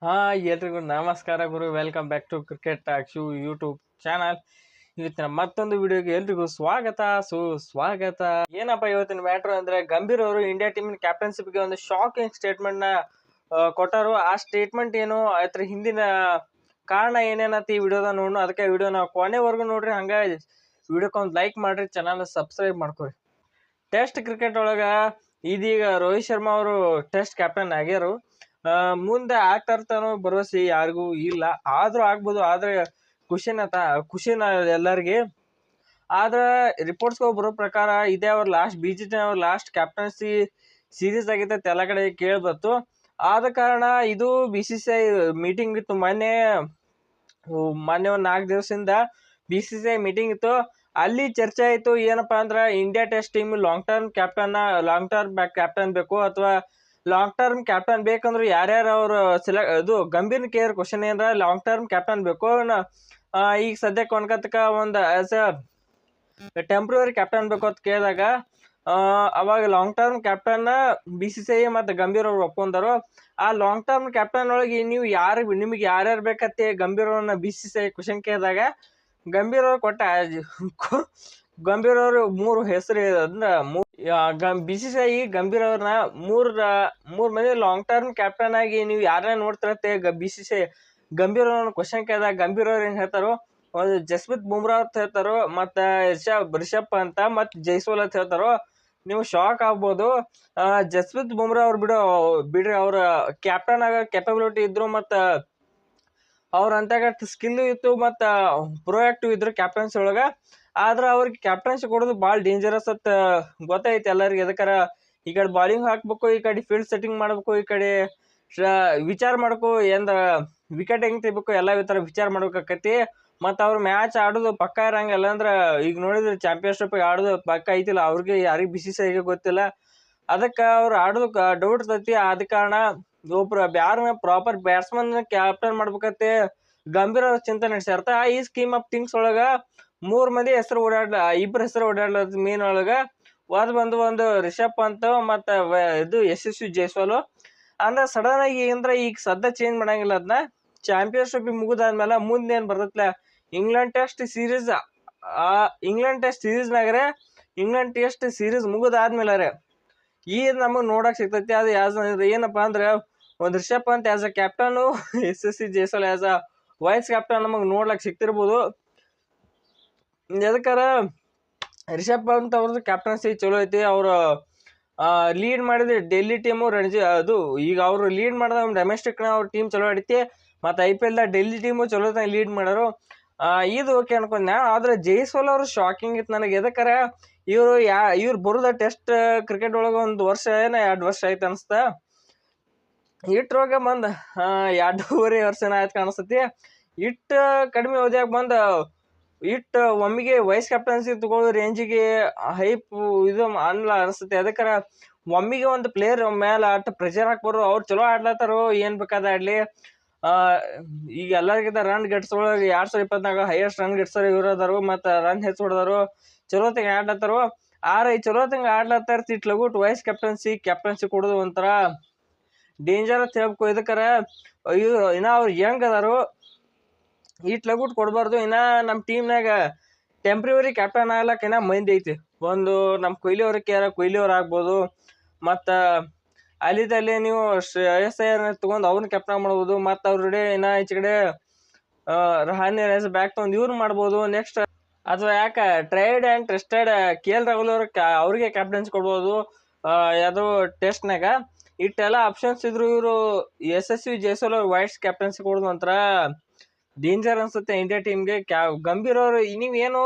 ಹಾ ಎಲ್ರಿಗೂ ನಮಸ್ಕಾರ ಗುರು. Welcome back to cricket talk show YouTube channel. ಇವತ್ತಿನ ಮತ್ತೊಂದು ವಿಡಿಯೋಗೆ ಎಲ್ರಿಗೂ ಸ್ವಾಗತ. ಏನಪ್ಪ ಇವತ್ತಿನ ಮ್ಯಾಟ್ರು ಅಂದ್ರೆ, ಗಂಭೀರ್ ಅವರು ಇಂಡಿಯಾ ಟೀಮಿನ ಕ್ಯಾಪ್ಟನ್ಶಿಪ್ಗೆ ಒಂದು ಶಾಕಿಂಗ್ ಸ್ಟೇಟ್ಮೆಂಟ್ ನ ಕೊಟ್ಟರು. ಆ ಸ್ಟೇಟ್ಮೆಂಟ್ ಏನು, ಅದ್ರ ಹಿಂದಿನ ಕಾರಣ ಏನೇನಂತ ಈ ವಿಡಿಯೋದ ನೋಡೋಣ. ಅದಕ್ಕೆ ವಿಡಿಯೋನ ಕೊನೆವರೆಗೂ ನೋಡ್ರಿ. ಹಂಗ ವಿಡಿಯೋಕ್ಕೊಂದು ಲೈಕ್ ಮಾಡ್ರಿ, ಚಾನಲ್ ಸಬ್ಸ್ಕ್ರೈಬ್ ಮಾಡ್ಕೊರಿ. ಟೆಸ್ಟ್ ಕ್ರಿಕೆಟ್ ಒಳಗ ಇದೀಗ ರೋಹಿತ್ ಶರ್ಮಾ ಅವರು ಟೆಸ್ಟ್ ಕ್ಯಾಪ್ಟನ್ ಆಗ್ಯಾರು. ಮುಂದೆ ಆಗ್ತಾರತನೋ ಭರವಸೆ ಯಾರಿಗೂ ಇಲ್ಲ. ಆದ್ರೂ ಆಗ್ಬೋದು. ಆದ್ರೆ ಖುಷಿನ ಎಲ್ಲರಿಗೆ. ಆದ್ರೆ ರಿಪೋರ್ಟ್ಸ್ ಬರೋ ಪ್ರಕಾರ ಇದೇ ಅವ್ರ ಲಾಸ್ಟ್ ಕ್ಯಾಪ್ಟನ್ಸಿ ಸೀರೀಸ್ ಆಗೈತೆ ಎಲ್ಲ ಕಡೆ ಕೇಳ್ಬತ್ತು. ಆದ ಕಾರಣ ಇದು BCCI ಮೀಟಿಂಗ್ ಇತ್ತು ಮೊನ್ನೆ ಒಂದು 4 ದಿವಸದಿಂದ BCCI ಮೀಟಿಂಗ್ ಇತ್ತು. ಅಲ್ಲಿ ಚರ್ಚೆ ಆಯ್ತು. ಏನಪ್ಪಾ ಅಂದ್ರ, India test team long term captain ಬೇಕು, ಅಥವಾ ಲಾಂಗ್ ಟರ್ಮ್ ಕ್ಯಾಪ್ಟನ್ ಬೇಕಂದ್ರೆ ಯಾರ್ಯಾರು ಅವ್ರ ಇದು ಗಂಭೀರ್ ಕೇರ್ ಕ್ವಶನ್ ಏನ್ರ, ಲಾಂಗ್ ಟರ್ಮ್ ಕ್ಯಾಪ್ಟನ್ ಬೇಕು ಈಗ ಸದ್ಯಕ್ಕೆ ಒನ್ಕತ್ಕ ಒಂದು ಆಸ್ ಅ ಟೆಂಪ್ರವರಿ ಕ್ಯಾಪ್ಟನ್ ಬೇಕು ಅಂತ ಕೇಳಿದಾಗ ಅವಾಗ ಲಾಂಗ್ ಟರ್ಮ್ ಕ್ಯಾಪ್ಟನ್ BCCI ಮತ್ತೆ ಗಂಭೀರ್ ಅವ್ರು ಒಪ್ಕೊಂಡರು. ಆ ಲಾಂಗ್ ಟರ್ಮ್ ಕ್ಯಾಪ್ಟನ್ ಒಳಗೆ ನೀವು ನಿಮಗೆ ಯಾರ್ಯಾರು ಬೇಕತ್ತೆ ಗಂಭೀರ್ ಅವ್ರನ್ನ BCCI ಕ್ವಶನ್ ಕೇಳಿದಾಗ ಗಂಭೀರ್ ಅವ್ರು ಗಂಭೀರ್ ಅವರು 3 ಹೆಸರು ಅಂದ್ರೆ BCCI ಗಂಭೀರ್ ಅವ್ರನ್ನ ಮೂರ್ ಮಂದಿ ಲಾಂಗ್ ಟರ್ಮ್ ಕ್ಯಾಪ್ಟನ್ ಆಗಿ ನೀವು ಯಾರನ್ನ ನೋಡ್ತಿರತ್ತೆ BCCI ಗಂಭೀರ್ ಅವ್ರನ್ನ ಕ್ವಶನ್ ಕೇಳಿದಾಗ ಗಂಭೀರ್ ಅವ್ರು ಏನ್ ಹೇಳ್ತಾರೋ, ಒಂದು ಜಸ್ಪ್ರೀತ್ ಬುಮ್ರಾ ಅಂತ ಹೇಳ್ತಾರೋ, ಮತ್ತ ರಿಷಬ್ ಅಂತ ಮತ್ ಜೈಸ್ವಾಲ್ ಅಂತ ಹೇಳ್ತಾರೋ. ನೀವು ಶಾಕ್ ಆಗ್ಬೋದು. ಜಸ್ಪ್ರೀತ್ ಬುಮ್ರಾ ಅವ್ರು ಬಿಡ್ರಿ, ಅವ್ರ ಕ್ಯಾಪ್ಟನ್ ಆಗ ಕೆಪಬಿಲಿಟಿ ಇದ್ರು, ಮತ್ತ ಅವ್ರ ಅಂತಾಗ ಸ್ಕಿಲ್ ಇತ್ತು, ಮತ್ತ ಪ್ರೊಆಕ್ಟಿವ್ ಇದ್ರು ಕ್ಯಾಪ್ಟನ್ಸಿ ಒಳಗ. ಆದ್ರ ಅವ್ರಿಗೆ ಕ್ಯಾಪ್ಟನ್ಸಿ ಕೊಡೋದು ಭಾಳ ಡೇಂಜರಸ್ ಅಂತ ಗೊತ್ತೈತಿ ಎಲ್ಲರಿಗೆ. ಅದಕ್ಕಾರ ಈ ಕಡೆ ಬಾಲಿಂಗ್ ಹಾಕ್ಬೇಕು, ಈ ಕಡೆ ಫೀಲ್ಡ್ ಸೆಟ್ಟಿಂಗ್ ಮಾಡ್ಬೇಕು, ಈ ಕಡೆ ವಿಚಾರ ಮಾಡ್ಕೊ ವಿಕೆಟ್ ಹೆಂಗ್ ತೆಗಿಬೇಕು, ಎಲ್ಲ ಈ ತರ ವಿಚಾರ ಮಾಡ್ಬೇಕಾಕತಿ. ಮತ್ತ ಅವ್ರ ಮ್ಯಾಚ್ ಆಡೋದು ಪಕ್ಕ ಇರಂಗಿಲ್ಲ. ಅಂದ್ರ ಈಗ ನೋಡಿದ್ರೆ ಚಾಂಪಿಯನ್ಶಿಪ್ ಆಡೋದು ಪಕ್ಕ ಐತಿಲ್ಲ, ಅವ್ರಿಗೆ ಯಾರಿಗ್ BCCI ಗೊತ್ತಿಲ್ಲ. ಅದಕ್ಕ ಅವ್ರು ಆಡೋದು ಡೌಟ್ ಇರ್ತೈತಿ. ಆದ ಕಾರಣ ಒಬ್ರು ಪ್ರಾಪರ್ ಬ್ಯಾಟ್ಸ್ಮನ್ ಕ್ಯಾಪ್ಟನ್ ಮಾಡ್ಬೇಕಂತೆ ಗಂಭೀರ ಚಿಂತೆ ನಡೆಸ್ಯಾರ. ಈ ಸ್ಕೀಮ್ ಆಫ್ ಥಿಂಗ್ಸ್ ಒಳಗ ಇಬ್ಬರ ಹೆಸರು ಓಡಾಡ್ಲತ್ತ ಮೇನ್ ಒಳಗ. ಒಂದು ರಿಷಬ್ ಪಂತ್ ಮತ್ತ ಇದು ಯಶಸ್ವಿ ಜೈಸ್ವಾಲ್. ಅಂದ್ರೆ ಸಡನ್ ಆಗಿ ಅಂದ್ರೆ ಈಗ ಸದ್ಯ ಚೇಂಜ್ ಮಾಡಂಗಿಲ್ಲ. ಅದನ್ನ ಚಾಂಪಿಯನ್ಶಿಪ್ ಮುಗಿದಾದ್ಮೇಲೆ ಮುಂದೆ ಏನ್ ಬರ್ತೈತ್ಲ, ಇಂಗ್ಲೆಂಡ್ ಟೆಸ್ಟ್ ಸೀರೀಸ್ನಾಗ್ರೆ ಇಂಗ್ಲೆಂಡ್ ಟೆಸ್ಟ್ ಸೀರೀಸ್ ಮುಗಿದಾದ್ಮೇಲೆ ಈ ನಮಗ್ ನೋಡಕ್ ಸಿಗ್ತೈತಿ. ಅದು ಏನಪ್ಪಾ ಅಂದ್ರೆ, ಒಂದ್ Rishabh Pant as a captain, Yashasvi Jaiswal as a vice captain ನಮಗ್ ನೋಡ್ಲಕ್ ಸಿಗ್ತಿರ್ಬೋದು. ಎದಕ್ಕಾರ ರಿಷಬ್ ಪಂತ್ ಅವ್ರದ್ದು ಕ್ಯಾಪ್ಟನ್ಸಿ ಚಲೋ ಐತಿ. ಅವ್ರು ಲೀಡ್ ಮಾಡಿದ್ರೆ ಡೆಲ್ಲಿ ಟೀಮು ಅದು ಈಗ ಅವ್ರು ಲೀಡ್ ಮಾಡಿದ ಡೊಮೆಸ್ಟಿಕ್ ಅವ್ರ ಟೀಮ್ ಚಲೋ ಆಡೈತಿ. ಮತ್ತೆ IPL ಡೆಲ್ಲಿ ಟೀಮು ಚಲೋ ಲೀಡ್ ಮಾಡೋರು. ಇದು ಓಕೆ ಅನ್ಕೊಂಡ. ಆದ್ರೆ ಜೈಸ್ವಾಲ್ ಅವ್ರು ಶಾಕಿಂಗ್ ಇತ್ತು ನನಗೆ. ಎದಕ್ಕಾರ ಇವ್ರು ಬರುದ ಟೆಸ್ಟ್ ಕ್ರಿಕೆಟ್ ಒಳಗ 1 ವರ್ಷ 2 ವರ್ಷ ಆಯ್ತು ಅನ್ಸ್ತ. ಇಟ್ರೋಗ ಬಂದ್ 2.5 ವರ್ಷ ಆಯ್ತು ಕಾಣಿಸ್ತತಿ. ಕಡಿಮೆ ಅವಧಿಯಾಗ ಬಂದ ಒಮ್ಮಿಗೆ ವೈಸ್ ಕ್ಯಾಪ್ಟನ್ಸಿ ತಗೊಳ್ಳೋ ರೇಂಜಿಗೆ ಹೈಪ್ ಇದು ಅನಿಸ್ತತಿ. ಅದಕ್ಕಾರ ಒಮ್ಮಿಗೆ ಒಂದು ಪ್ಲೇಯರ್ ಮೇಲೆ ಪ್ರೆಷರ್ ಹಾಕ್ಬಾರು. ಅವ್ರು ಚಲೋ ಆಡ್ಲತ್ತಾರೋ, ಏನ್ ಬೇಕಾದ ಆಡ್ಲಿ. ಈಗ ಎಲ್ಲರಿಗಿಂತ ರನ್ ಗೆಟ್ಸೊಳಗೆ 2024 ಹೈಯೆಸ್ಟ್ ರನ್ ಗೆಟ್ಸರ್ ಇವ್ರದಾರು, ಮತ್ತ ರನ್ ಹೆಚ್ಚು ಹೊಡೆದಾರು, ಚಲೋತ್ತಂಗ ಆಡ್ಲತ್ತಾರು. ಚಲೋತ್ತಂಗ ಆಡ್ಲತ್ತಾರ ಇಟ್ಲಗುಟ್ ವೈಸ್ ಕ್ಯಾಪ್ಟನ್ಸಿ ಕೊಡೋದು ಒಂಥರ ಡೇಂಜರ್ ಅಂತ ಹೇಳ್ಬೇಕು. ಇದಕ್ಕಾರ ಇನ್ನ ಅವ್ರು ಯಂಗ್ ಅದಾರು, ಲಗುಟ್ ಕೊಡ್ಬಾರ್ದು. ಇನ್ನ ನಮ್ ಟೀಮ್ನಾಗ ಟೆಂಪ್ರವರಿ ಕ್ಯಾಪ್ಟನ್ ಆಗ್ಲಕ್ ಇನ್ನ ಮಂದಿ ಐತಿ. ಒಂದು ನಮ್ ಕೊಹ್ಲಿ ಅವ್ರ ಆಗ್ಬೋದು. ಮತ್ತ ಅಲ್ಲಿದಲ್ಲಿ ನೀವು ಶ್ರೇಯಸ್ ಅಯ್ಯರ್ ತಗೊಂಡ್ ಅವ್ರನ್ನ ಕ್ಯಾಪ್ಟನ್ ಮಾಡ್ಬೋದು. ಮತ್ತ ಅವ್ರ ಇನ್ನ ಈಚೆ ಕಡೆ ರಹಾನೆ ಬ್ಯಾಕ್ ತಗೊಂಡ್ ಇವ್ರು ಮಾಡ್ಬೋದು ನೆಕ್ಸ್ಟ್. ಅಥವಾ ಯಾಕ tried and tested KL Rahul ಅವ್ರಿಗೆ ಕ್ಯಾಪ್ಟನ್ಸಿ ಕೊಡ್ಬೋದು ಯಾವ್ದು ಟೆಸ್ಟ್ನಾಗ. ಇಟ್ಟೆಲ್ಲ ಆಪ್ಷನ್ಸ್ ಇದ್ರು ಇವ್ರು ಯಶಸ್ವಿ ಜೈಸ್ವಾಲ್ ಅವ್ರ ವೈಸ್ ಕ್ಯಾಪ್ಟನ್ಸಿ ಕೊಡೋದು ಒಂಥರ ಡೇಂಜರ್ ಅನ್ಸುತ್ತೆ ಇಂಡಿಯಾ ಟೀಮ್ಗೆ. ಗಂಭೀರ್ ಅವರು ನೀವೇನು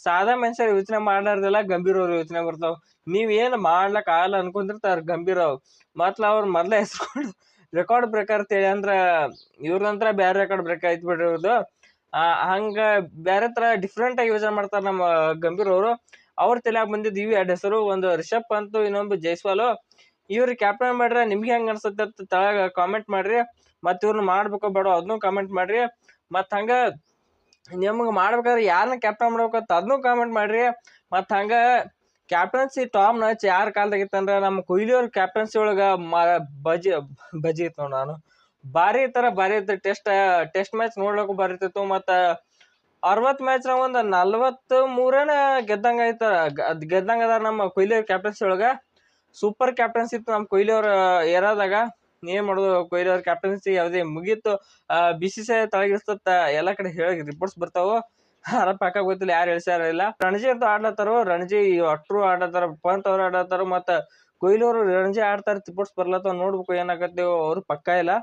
ಸಾದಾ ಮನುಷ್ಯರು ಯೋಚನೆ ಮಾಡ್ಲಾರ್ದೆಲ್ಲ ಗಂಭೀರ್ ಅವ್ರು ಯೋಚನೆ ಬರ್ತಾವ. ನೀವೇನು ಮಾಡ್ಲಕ್ ಆಗಲ್ಲ ಅನ್ಕೊಂಡಿರ್ತಾರ ಗಂಭೀರ್ ಅವ್ರು. ಅವ್ರ ಮೊದ್ಲ ಹೆಸರು ರೆಕಾರ್ಡ್ ಬ್ರೇಕರ್ ಅಂತೇಳಿ. ಅಂದ್ರ ಇವ್ರಂತ್ರ ಬ್ಯಾರೆ ರೆಕಾರ್ಡ್ ಬ್ರೇಕ್ ಆಯ್ತು ಬಿಡ್ರಿ ಇವ್ರದ್ದು. ಹಂಗ ಬ್ಯಾರೆ ತರ ಡಿಫ್ರೆಂಟ್ ಆಗಿ ಯೋಚನೆ ಮಾಡ್ತಾರ ನಮ್ಮ ಗಂಭೀರ್ ಅವರು. ಅವ್ರ ತಲೆಯಾಗ ಬಂದಿದ್ದು ಇವು 2 ಹೆಸರು, ಒಂದು ರಿಷಬ್ ಪಂತ್, ಇನ್ನೊಂದು ಜೈಸ್ವಾಲ್. ಇವ್ರಿಗೆ ಕ್ಯಾಪ್ಟನ್ ಮಾಡ್ರೆ ನಿಮ್ಗೆ ಹೆಂಗ ಅನ್ಸುತ್ತೆ ಅಂತ ತಳಗ ಕಾಮೆಂಟ್ ಮಾಡ್ರಿ. ಮತ್ ಇವ್ರನ್ನ ಮಾಡ್ಬೇಕೋ ಬೇಡ ಅದನ್ನು ಕಾಮೆಂಟ್ ಮಾಡ್ರಿ. ಮತ್ ಹಂಗ ನಿಮ್ಗೆ ಮಾಡ್ಬೇಕಾದ್ರೆ ಯಾರನ್ನ ಕ್ಯಾಪ್ಟನ್ ಮಾಡ್ಬೇಕಂತ ಅದನ್ನು ಕಾಮೆಂಟ್ ಮಾಡ್ರಿ. ಮತ್ ಹಂಗ ಕ್ಯಾಪ್ಟನ್ಸಿ ಟಾಪ್ ಮ್ಯಾಚ್ ಯಾರ ಕಾಲದಾಗಿತ್ತಂದ್ರ ನಮ್ಮ ಕೊಹ್ಲಿ ಅವ್ರ ಕ್ಯಾಪ್ಟನ್ಸಿ ಒಳಗ ಬಜಿ ಇತ್ತು ನಾನು ಭಾರಿ ಇತ್ತು ಟೆಸ್ಟ್ ಮ್ಯಾಚ್ ನೋಡ್ಲಕ್ಕೂ ಭಾರಿ ಇರ್ತಿತ್ತು. ಮತ್ತ 60 ಮ್ಯಾಚ್ ನಾಗ ಒಂದ್ 43ನ ಗೆದ್ದಂಗ ಅದಾರ ನಮ್ಮ ಕೊಹ್ಲಿ ಅವ್ರ ಕ್ಯಾಪ್ಟನ್ಸಿ ಒಳಗ. ಸೂಪರ್ ಕ್ಯಾಪ್ಟನ್ಸಿ ಇತ್ತು ನಮ್ ಕೊಹ್ಲಿ ಅವ್ರ ಏರಾದಾಗ. ಏನ್ ಮಾಡೋದು, ಕೊಹ್ಲಿ ಅವ್ರ ಕ್ಯಾಪ್ಟನ್ಸಿ ಯಾವ್ದೇ ಮುಗೀತು. BCCI ತಳಗಿಸ್ತತ್ತ ಎಲ್ಲಾ ಕಡೆ ಹೇಳಿ ರಿಪೋರ್ಟ್ಸ್ ಬರ್ತಾವ. ಪಕ್ಕ ಗೊತ್ತಿಲ್ಲ ಯಾರು ಹೇಳ್ಸ್ಯಾರ ಇಲ್ಲ. ರಣಜಿ ಅಂತೂ ಆಡ್ಲತ್ತಾರೋ, ರಣಜಿ ಅಟ್ರು ಆಡತಾರ, ಪಂತ್ ಅವ್ರು ಆಡತಾರ, ಮತ್ತ ಕೊಹ್ಲಿ ಅವರು ರಣಜಿ ಆಡ್ತಾರ. ರಿಪೋರ್ಟ್ಸ್ ಬರ್ಲತ್ತಾವ, ನೋಡ್ಬೇಕು ಏನಾಗತ್ತೆ. ಅವ್ರು ಪಕ್ಕ ಇಲ್ಲ.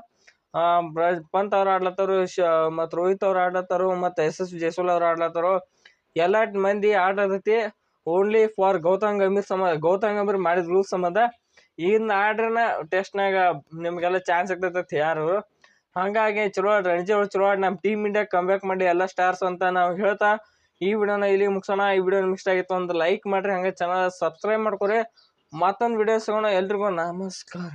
ಪಂತ್ ಅವ್ರು ಆಡ್ಲತ್ತಾರು, ಮತ್ ರೋಹಿತ್ ಅವ್ರು ಆಡ್ಲತ್ತಾರು, ಮತ್ತ SSV ಜೈಸ್ವಾಲ್ ಅವ್ರು ಆಡ್ಲತ್ತಾರು. ಎಲ್ಲಾ ಮಂದಿ ಆಡತೈತಿ ಓನ್ಲಿ ಫಾರ್ ಗೌತಮ್ ಗಂಭೀರ್ ಮಾಡಿದ ರೂಲ್ಸ್ ಸಂಬಂಧ. ಇನ್ ಆಡ್ರನ ಟೆಸ್ಟ್ನಾಗ ನಿಮ್ಗೆಲ್ಲ ಚಾನ್ಸ್ ಸಿಗ್ತೈತಿ ಯಾರು. ಹಂಗಾಗಿ ಚಲೋ ರಣಜಿ ಅವ್ರು ಚಲೋ ಆಡಿ ನಮ್ ಟೀಮ್ ಇಂಡಿಯಾ ಕಮ್ಬ್ಯಾಕ್ ಮಾಡಿ ಎಲ್ಲ ಸ್ಟಾರ್ಸ್ ಅಂತ ನಾವು ಹೇಳ್ತಾ ಈ ವಿಡಿಯೋನ ಇಲ್ಲಿ ಮುಗಿಸೋಣ. ಈ ವಿಡಿಯೋ ನಿಮ್ಗೆ ಇಷ್ಟ ಆಗಿತ್ತು ಒಂದು ಲೈಕ್ ಮಾಡ್ರಿ, ಹಂಗೆ ಚಾನಲ್ ಸಬ್ಸ್ಕ್ರೈಬ್ ಮಾಡ್ಕೊರಿ. ಮತ್ತೊಂದು ವಿಡಿಯೋ ಸಿಗೋಣ. ಎಲ್ರಿಗೂ ನಮಸ್ಕಾರ.